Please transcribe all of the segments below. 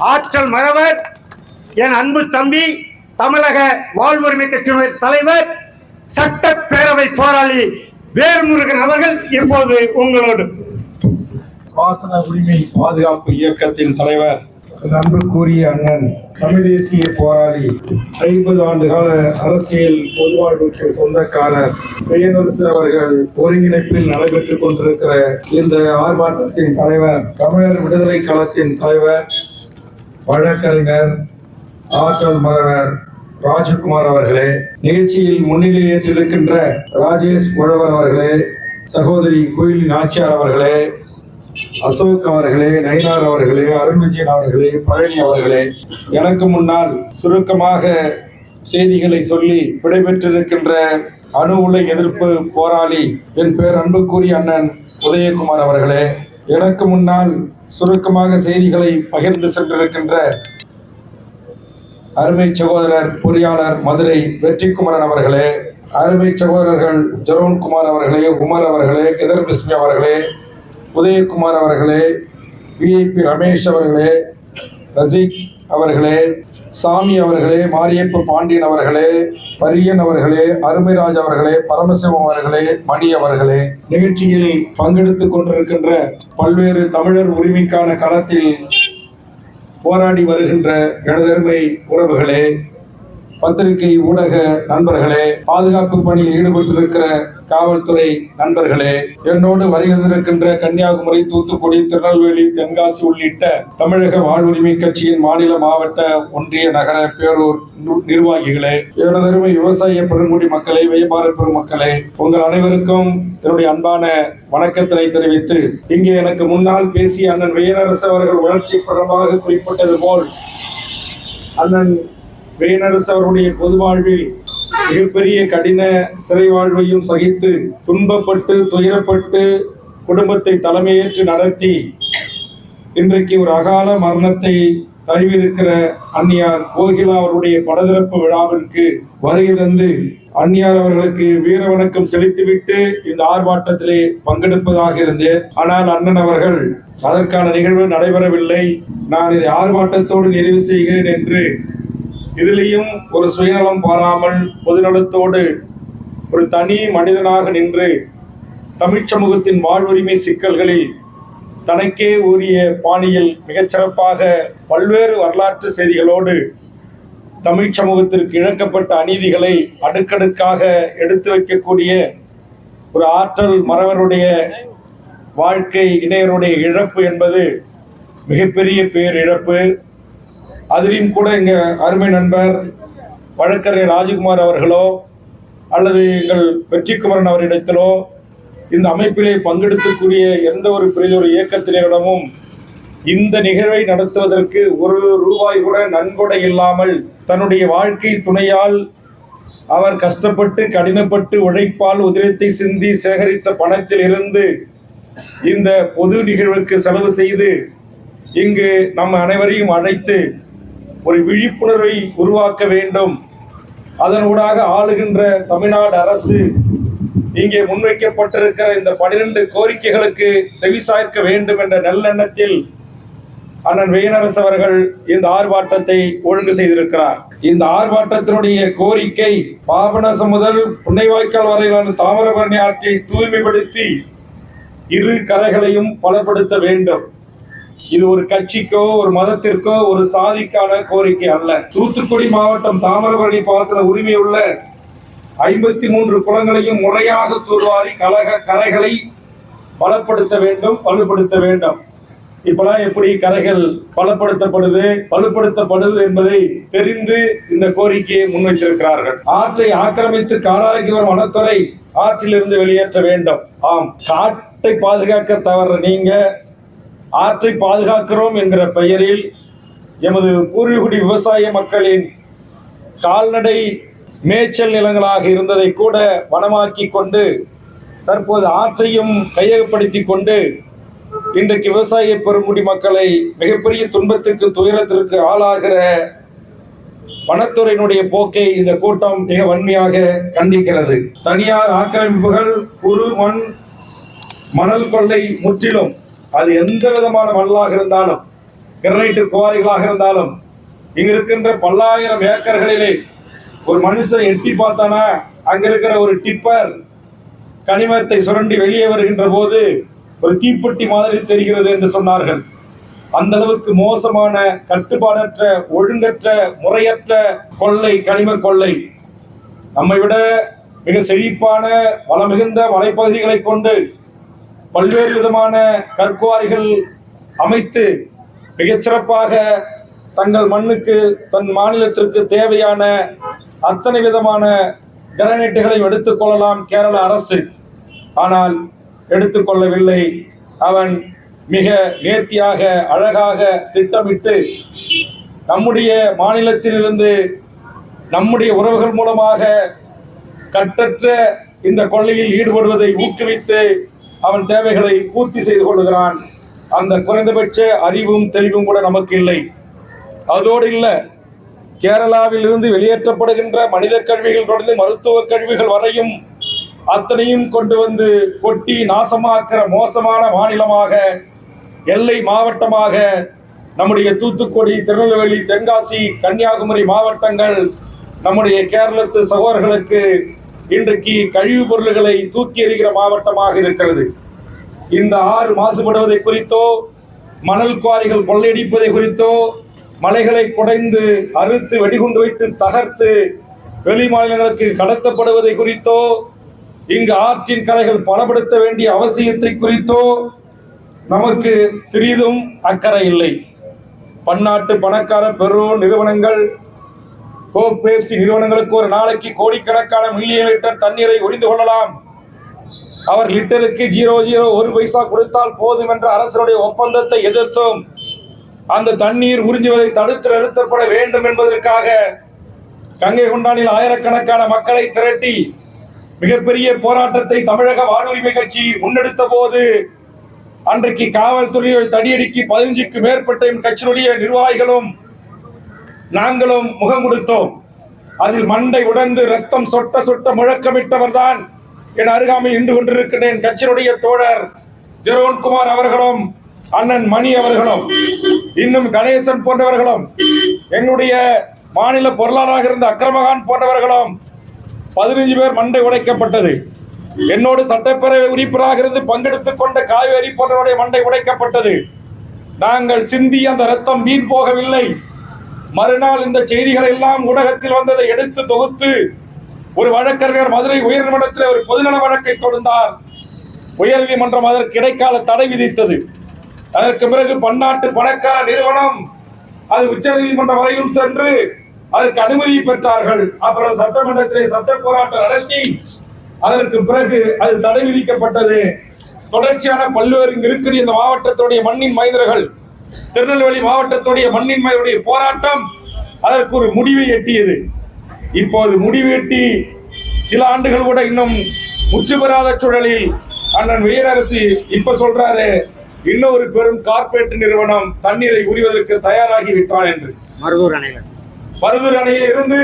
ஆற்றல் மறவர் என் அன்பு தம்பி தமிழக வாழ்வுரிமை கட்சியினுடைய தலைவர் சட்டப்பேரவை போராளி வேல்முருகன் அவர்கள் இப்போது உங்களோடு. பாசன உரிமை பாதுகாப்பு இயக்கத்தின் தலைவர் அன்புக்குரிய அண்ணன் தமிழ் தேசிய போராளி 50 ஆண்டுகால அரசியல் பொதுவாழ்வுக்கு சொந்தக்காரர் பெயனரசு அவர்கள் ஒருங்கிணைப்பில் நடைபெற்றுக் கொண்டிருக்கிற இந்த ஆர்ப்பாட்டத்தின் தலைவர், தமிழர் விடுதலை களத்தின் தலைவர், வழக்கறிஞர் ஆற்றல் மறவர் ராஜகுமார் அவர்களே, நிகழ்ச்சியில் முன்னிலை ஏற்றிருக்கின்ற ராஜேஷ் முழவர் அவர்களே, சகோதரி குயிலி நாச்சியார் அவர்களே, அசோக் அவர்களே, நயினார் அவர்களே, அருண் விஜயன் அவர்களே, பழனி அவர்களே, எனக்கு முன்னால் சுருக்கமாக செய்திகளை சொல்லி விடைபெற்றிருக்கின்ற அணு உலை எதிர்ப்பு போராளி என் பேர் அன்புக்குரிய அண்ணன் உதயகுமார் அவர்களே, எனக்கு முன்னால் சுருக்கமாக செய்திகளை பகிர்ந்து சென்றிருக்கின்ற அருமை சகோதரர் பொறியாளர் மதுரை வெற்றிக்குமரன் அவர்களே, அருமை சகோதரர்கள் ஜெரோன்குமார் அவர்களே, உமர் அவர்களே, கிதர் பிஸ்மி அவர்களே, உதயகுமார் அவர்களே, விஐபி ரமேஷ் அவர்களே, ரசிக் அவர்களே, சாமி அவர்களே, மாரியப்ப பாண்டியன் அவர்களே, பரியன் அவர்களே, அருமைராஜ் அவர்களே, பரமசிவம் அவர்களே, மணி அவர்களே, நிகழ்ச்சியில் பங்கெடுத்துக் கொண்டிருக்கின்ற பல்வேறு தமிழர் உரிமைக்கான களத்தில் போராடி வருகின்ற எனதருமை உறவுகளே, பத்திரிகை ஊடக நண்பர்களே, பாதுகாப்பு பணியில் ஈடுபட்டிருக்கிற காவல்துறை நண்பர்களே, என்னோடு வருகின்ற கன்னியாகுமரி, தூத்துக்குடி, திருநெல்வேலி, தென்காசி உள்ளிட்ட தமிழக வாழ்வுரிமை கட்சியின் மாநில, மாவட்ட, ஒன்றிய, நகர, பேரூர் நிர்வாகிகளே, எனதருமை விவசாய பெருங்குடி மக்களே, வியாபார பெருமக்களே, உங்கள் அனைவருக்கும் என்னுடைய அன்பான வணக்கத்தினை தெரிவித்து, இங்கே எனக்கு முன்னால் பேசிய அண்ணன் வேலரசு அவர்கள் உணர்ச்சி படமாக குறிப்பிட்டது போல், அண்ணன் வேலரசு அவருடைய பொது வாழ்வில் மிகப்பெரிய கடின சிறை வாழ்வையும் சகித்து துன்பப்பட்டு துயரப்பட்டு குடும்பத்தை தலைமையேற்று நடத்தி இன்றைக்கு ஒரு அகால மரணத்தை தழுவியிருக்கிற அன்னியார் கோகிலா அவருடைய படதிறப்பு விழாவிற்கு வருகை தந்து அன்னியார் அவர்களுக்கு வீர வணக்கம் செலுத்திவிட்டு இந்த ஆர்ப்பாட்டத்திலே பங்கெடுப்பதாக இருந்தேன். ஆனால் அண்ணன் அவர்கள் அதற்கான நிகழ்வு நடைபெறவில்லை, நான் இதை ஆர்ப்பாட்டத்தோடு நிறைவு செய்கிறேன் என்று இதிலையும் ஒரு சுயநலம் பாராமல் பொதுநலத்தோடு ஒரு தனி மனிதனாக நின்று தமிழ் சமூகத்தின் வாழ்வுரிமை சிக்கல்களில் தனக்கே உரிய பாணியில் மிகச்சிறப்பாக பல்வேறு வரலாற்று செய்திகளோடு தமிழ் சமூகத்திற்கு இழக்கப்பட்ட அநீதிகளை அடுக்கடுக்காக எடுத்து வைக்கக்கூடிய ஒரு ஆற்றல் மறவருடைய வாழ்க்கை இணையருடைய இழப்பு என்பது மிகப்பெரிய பேரிழப்பு. அதிலும் கூட எங்கள் அருமை நண்பர் வழக்கறிஞர் ராஜகுமார் அவர்களோ அல்லது எங்கள் வெற்றிக்குமரன் அவரிடத்திலோ இந்த அமைப்பிலே பங்கெடுக்கக்கூடிய எந்த ஒரு பெரிய ஒரு இயக்கத்தினரிடமும் இந்த நிகழ்வை நடத்துவதற்கு ₹1 கூட நன்கொடை இல்லாமல் தன்னுடைய வாழ்க்கை துணையால் அவர் கஷ்டப்பட்டு கடினப்பட்டு உழைப்பால் உதிரத்தை சிந்தி சேகரித்த பணத்தில் இருந்து இந்த பொது நிகழ்வுக்கு செலவு செய்து இங்கு நம் அனைவரையும் அழைத்து ஒரு விழிப்புணர்வை உருவாக்க வேண்டும், அதனூடாக ஆளுகின்ற தமிழ்நாடு அரசு இங்கே முன்வைக்கப்பட்டிருக்கிற இந்த 12 கோரிக்கைகளுக்கு செவிசாய்க்க வேண்டும் என்ற நல்லெண்ணத்தில் அண்ணன் வேலரசு அவர்கள் இந்த ஆர்ப்பாட்டத்தை ஒழுங்கு செய்திருக்கிறார். இந்த ஆர்ப்பாட்டத்தினுடைய கோரிக்கை பாபநாசம் முதல் புன்னைவாய்க்கால் வரையிலான தாமிரபரணி ஆற்றை தூய்மைப்படுத்தி இரு கரைகளையும் பலப்படுத்த வேண்டும். இது ஒரு கட்சிக்கோ ஒரு மதத்திற்கோ ஒரு சாதிக்கான கோரிக்கை அல்ல. தூத்துக்குடி மாவட்டம் தாமிரபரணி பாசன உரிமை உள்ள 53 குளங்களையும் முறையாக தூர்வாரி கரைகளை பலப்படுத்த வேண்டும், வலுப்படுத்த வேண்டும். இப்பெல்லாம் எப்படி கரைகள் வலுப்படுத்தப்படுது என்பதை தெரிந்து இந்த கோரிக்கையை முன்வைத்திருக்கிறார்கள். ஆற்றை ஆக்கிரமித்து காலாகி வரும் வனத்துறை ஆற்றிலிருந்து வெளியேற்ற வேண்டும். ஆம், காட்டை பாதுகாக்க தவற நீங்க ஆற்றை பாதுகாக்கிறோம் என்கிற பெயரில் எமது பூர்வீகுடி விவசாய மக்களின் கால்நடை மேய்ச்சல் நிலங்களாக இருந்ததை கூட வனமாக்கி கொண்டு தற்போது ஆற்றையும் கையகப்படுத்தி கொண்டு இன்றைக்கு விவசாய பெருங்குடி மக்களை மிகப்பெரிய துன்பத்திற்கு துயரத்திற்கு ஆளாகிற வனத்துறையினுடைய போக்கை இந்த கூட்டம் மிக வன்மையாக கண்டிக்கிறது. தனியார் ஆக்கிரமிப்புகள், குறு மணல் கொள்ளை முற்றிலும், அது எந்த விதமான மணலாக இருந்தாலும் கிரனைட் குவாரிகளாக இருந்தாலும் இங்க இருக்கின்ற பல்லாயிரம் ஏக்கர்களிலே ஒரு மனுஷன் எட்டி பார்த்தானா அங்க இருக்கிற ஒரு டிப்பர் கனிமத்தை சுரண்டி வெளியே வருகின்ற போது ஒரு தீப்பெட்டி மாதிரி தெரிகிறது என்று சொன்னார்கள். அந்த அளவுக்கு மோசமான, கட்டுப்பாடற்ற, ஒழுங்கற்ற, முறையற்ற கொள்ளை, கனிம கொள்ளை. நம்மை விட மிக செழிப்பான வளமிகுந்த மலைப்பகுதிகளை கொண்டு பல்வேறு விதமான கற்குவாரிகள் அமைத்து மிகச்சிறப்பாக தங்கள் மண்ணுக்கு, தன் மாநிலத்திற்கு தேவையான அத்தனை விதமான கிரானைட்டுகளையும் எடுத்துக்கொள்ளலாம் கேரள அரசு. ஆனால் எடுத்துக்கொள்ளவில்லை. அவன் மிக நேர்த்தியாக, அழகாக திட்டமிட்டு நம்முடைய மாநிலத்திலிருந்து நம்முடைய உறவுகள் மூலமாக கட்டற்ற இந்த கொள்ளையில் ஈடுபடுவதை ஊக்குவித்து அவன் தேவைகளை பூர்த்தி செய்து கொள்கிறான். அந்த குறைந்தபட்ச அறிவும் தெளிவும் கூட நமக்கு இல்லை. அதோடு இல்லை, கேரளாவில் இருந்து வெளியேற்றப்படுகின்ற மனித கழிவுகள் தொடர்ந்து மருத்துவ கழிவுகள் வரையும் அத்தனையும் கொண்டு வந்து கொட்டி நாசமாக்கிற மோசமான மாநிலமாக, எல்லை மாவட்டமாக நம்முடைய தூத்துக்குடி, திருநெல்வேலி, தென்காசி, கன்னியாகுமரி மாவட்டங்கள் நம்முடைய கேரளத்து சகோதரர்களுக்கு இன்றைக்கு கழிவுப் பொருள்களை தூக்கி எறிகிற மாவட்டமாக இருக்கிறது. இந்த ஆறு மாசுபடுவதை குறித்தோ, மணல் குவாரிகள் கொள்ளையடிப்பதை குறித்தோ, மலைகளை குடைந்து அறுத்து வெடிகுண்டு வைத்து தகர்த்து வெளி மாநிலங்களுக்கு கடத்தப்படுவதை குறித்தோ, இங்கு ஆற்றின் கரைகள் பலப்படுத்த வேண்டிய அவசியத்தை குறித்தோ நமக்கு சிறிதும் அக்கறை இல்லை. பன்னாட்டு பணக்கார பெரும் நிறுவனங்கள், கோக், பேப்சி நிறுவனங்களுக்கு ஒரு நாளைக்கு கோடிக்கணக்கான மில்லியன் லிட்டர் தண்ணீரை உறிந்து கொள்ளலாம். அவர் லிட்டருக்கு 0.01 பைசா கொடுத்தால் போதும் என்ற அரசுடைய ஒப்பந்தத்தை எதிர்த்தும் அந்த தண்ணீர் உறிஞ்சுவதை தடுத்து நிறுத்தப்பட வேண்டும் என்பதற்காக கங்கை கொண்டானில் ஆயிரக்கணக்கான மக்களை திரட்டி மிகப்பெரிய போராட்டத்தை தமிழக வாழ்வுரிமை கட்சி முன்னெடுத்த போது அன்றைக்கு காவல்துறையில் தடியடிக்கு 15க்கு மேற்பட்ட கட்சியினுடைய நிர்வாகிகளும் நாங்களும் முகம் கொடுத்தோம். அதில் மண்டை உடைந்து ரத்தம் சொட்ட சொட்ட முழக்கமிட்டவர் தான் என் அருகாமையில் நின்று கொண்டிருக்கிறேன் கட்சியினுடைய தோழர் ஜெரோன்குமார் அவர்களும், அண்ணன் மணி அவர்களும், இன்னும் கணேசன் போன்றவர்களும், எங்களுடைய மாநில பொருளாளராக இருந்த அக்ரமகான் போன்றவர்களும் 15 பேர் மண்டை உடைக்கப்பட்டது. என்னோடு சட்டப்பேரவை உறுப்பினராக இருந்து பங்கெடுத்துக் கொண்ட காவேரி போன்றவருடைய மண்டை உடைக்கப்பட்டது. நாங்கள் சிந்தி அந்த ரத்தம் வீண் போகவில்லை. மறுநாள் இந்த செய்திகள் எல்லாம் ஊடகத்தில் வந்ததை எடுத்து தொகுத்து ஒரு வழக்கறிஞர் மதுரை உயர்நீதிமன்றத்தில் ஒரு பொதுநல வழக்கை தொடர்ந்தார். உயர்நீதிமன்றம் அதற்கு இடைக்கால தடை விதித்தது. அதற்கு பிறகு பன்னாட்டு பணக்கார நிறுவனம் அது உச்ச நீதிமன்றம் வரையும் சென்று அதற்கு அனுமதி பெற்றார்கள். அப்புறம் சட்டமன்றத்திலே சட்ட போராட்டம் நடத்தி அதற்கு பிறகு அது தடை விதிக்கப்பட்டது. தொடர்ச்சியான பல்வேறு இருக்கிற இந்த மாவட்டத்துடைய மண்ணின் மைந்தர்கள், திருநெல்வேலி மாவட்டத்துடைய மண்ணின் மைந்தருடைய போராட்டம் அதற்கு ஒரு முடிவை எட்டியது. இப்போது முடிவு எட்டி சில ஆண்டுகள் கூட இன்னும் முற்று பெறாத சூழலில் அண்ணன் வீரரசு இப்ப சொல்றாரு, இன்னொரு பெரும் கார்பரேட் நிறுவனம் தண்ணீரை உரிவதற்கு தயாராகி விட்டான் என்று. மருதூர் அணையில் இருந்து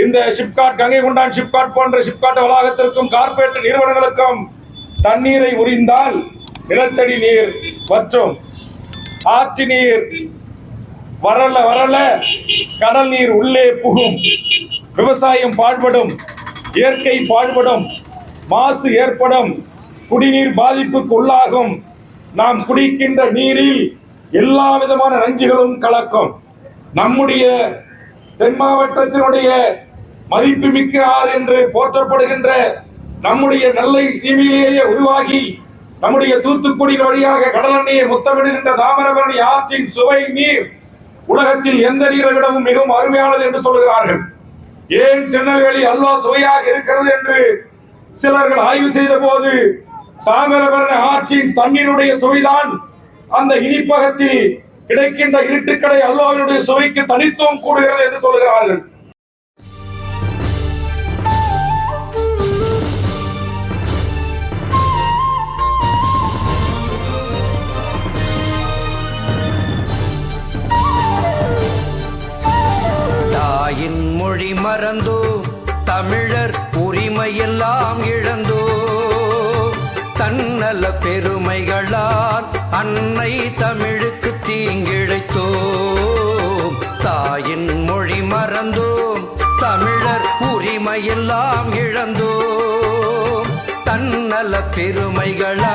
இந்த சிப்காட், கங்கை கொண்டான் சிப்காட் போன்ற சிப்காட் வளாகத்திற்கும் கார்பரேட் நிறுவனங்களுக்கும் தண்ணீரை உரிந்தால் நிலத்தடி நீர் மற்றும் ஆற்று நீர் வரல வரல கடல் நீர் உள்ளே புகும், விவசாயம் பாழ்படும், இயற்கை பாழ்படும், மாசு ஏற்படும், குடிநீர் பாதிப்புக்கு உள்ளாகும். நாம் குடிக்கின்ற நீரில் எல்லா விதமான நஞ்சுகளும் கலக்கும். நம்முடைய தென் மாவட்டத்தினுடைய மதிப்புமிக்க ஆறு என்று போற்றப்படுகின்ற நம்முடைய நெல்லை சீமையிலேயே உருவாகி நம்முடைய தூத்துக்குடியின் வழியாக கடல் எண்ணெயை முத்தமிடுகின்ற தாமிரபரணி ஆற்றின் சுவை நீர் உலகத்தில் எந்த நீரை விடவும் மிகவும் அருமையானது என்று சொல்கிறார்கள். ஏன் திருநெல்வேலி அல்வா சுவையாக இருக்கிறது என்று சிலர்கள் ஆய்வு செய்த போது தாமிரபரணி ஆற்றின் தண்ணீருடைய சுவைதான் அந்த இனிப்பகத்தில் கிடைக்கின்ற இருட்டுக்கடை அல்வாவினுடைய சுவைக்கு தனித்துவம் கூடுகிறது என்று சொல்கிறார்கள். தாயின் மொழி மறந்தோ, தமிழர் உரிமையெல்லாம் இழந்தோ, தன்னல பெருமைகளால் அன்னை தமிழுக்கு தீங்கிழைத்தோ. உரிமையெல்லாம் இழந்தோம். தன்னல பெருமைகளா